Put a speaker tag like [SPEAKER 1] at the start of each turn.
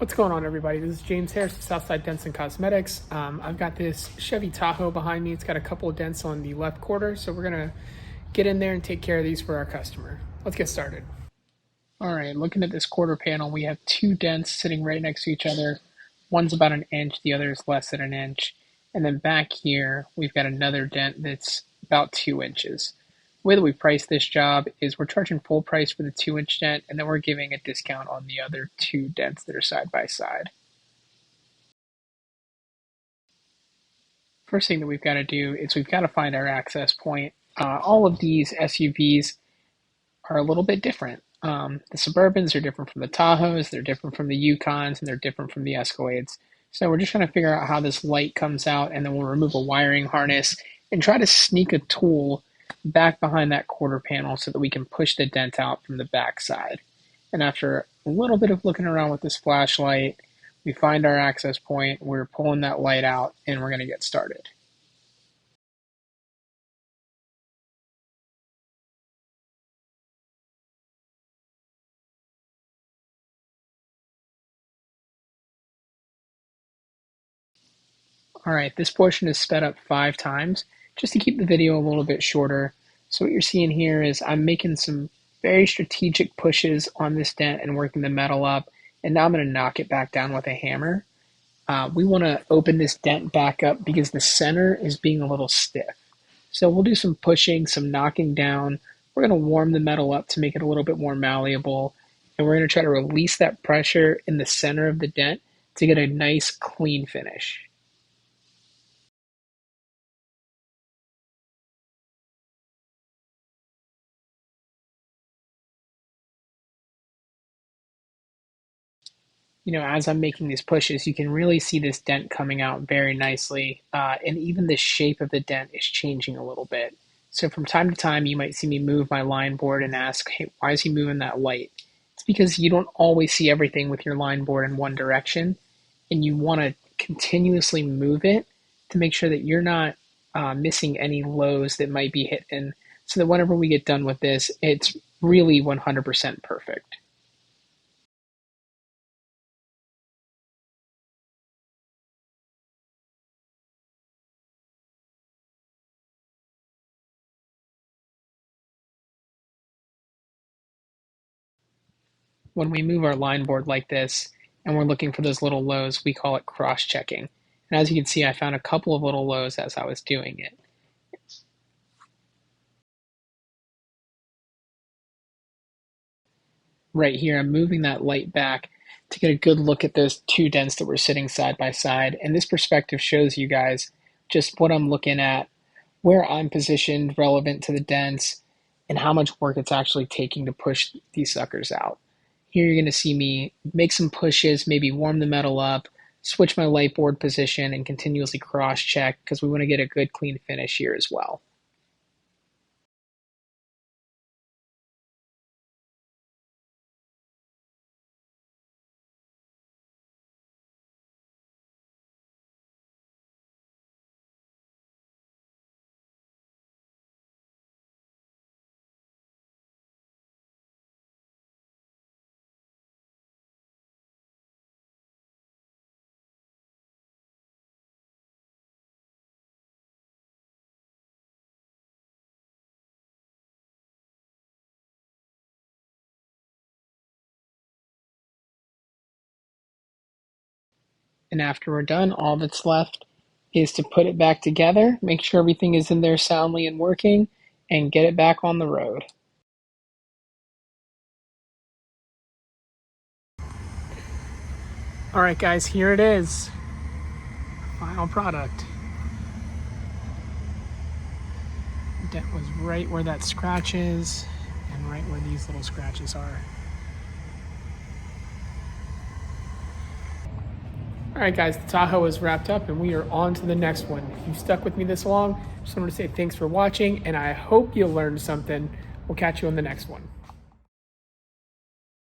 [SPEAKER 1] What's going on, everybody? This is James Harris with Southside Dents and Cosmetics. I've got this Chevy Tahoe behind me. It's got a couple of dents on the left quarter, so we're gonna get in there and take care of these for our customer. Let's get started. All right, looking at this quarter panel, we have two dents sitting right next to each other. One's about an inch, the other is less than an inch. And then back here, we've got another dent that's about 2 inches. The way that we price this job is we're charging full price for the 2-inch dent, and then we're giving a discount on the other two dents that are side by side. First thing that we've got to do is we've got to find our access point. All of these SUVs are a little bit different. The Suburbans are different from the Tahoes, they're different from the Yukons, and they're different from the Escalades. So we're just trying to figure out how this light comes out, and then we'll remove a wiring harness and try to sneak a tool back behind that quarter panel so that we can push the dent out from the back side. And after a little bit of looking around with this flashlight, we find our access point, we're pulling that light out, and we're going to get started. All right, this portion is sped up 5 times just to keep the video a little bit shorter. So what you're seeing here is I'm making some very strategic pushes on this dent and working the metal up, and now I'm going to knock it back down with a hammer. We want to open this dent back up because the center is being a little stiff. So we'll do some pushing, some knocking down. We're going to warm the metal up to make it a little bit more malleable, and we're going to try to release that pressure in the center of the dent to get a nice clean finish. As I'm making these pushes, you can really see this dent coming out very nicely, and even the shape of the dent is changing a little bit. So from time to time, you might see me move my line board and ask, hey, why is he moving that light? It's because you don't always see everything with your line board in one direction, and you want to continuously move it to make sure that you're not missing any lows that might be hidden, so that whenever we get done with this, it's really 100% perfect. When we move our line board like this and we're looking for those little lows, we call it cross-checking. And as you can see, I found a couple of little lows as I was doing it. Right here, I'm moving that light back to get a good look at those two dents that were sitting side by side. And this perspective shows you guys just what I'm looking at, where I'm positioned relevant to the dents, and how much work it's actually taking to push these suckers out. Here you're going to see me make some pushes, maybe warm the metal up, switch my light board position, and continuously cross-check because we want to get a good clean finish here as well. And after we're done, all that's left is to put it back together, make sure everything is in there soundly and working, and get it back on the road. All right, guys, here it is. Final product. Dent was right where that scratch is and right where these little scratches are. All right, guys, the Tahoe is wrapped up and we are on to the next one. If you've stuck with me this long, just wanted to say thanks for watching and I hope you learned something. We'll catch you on the next one.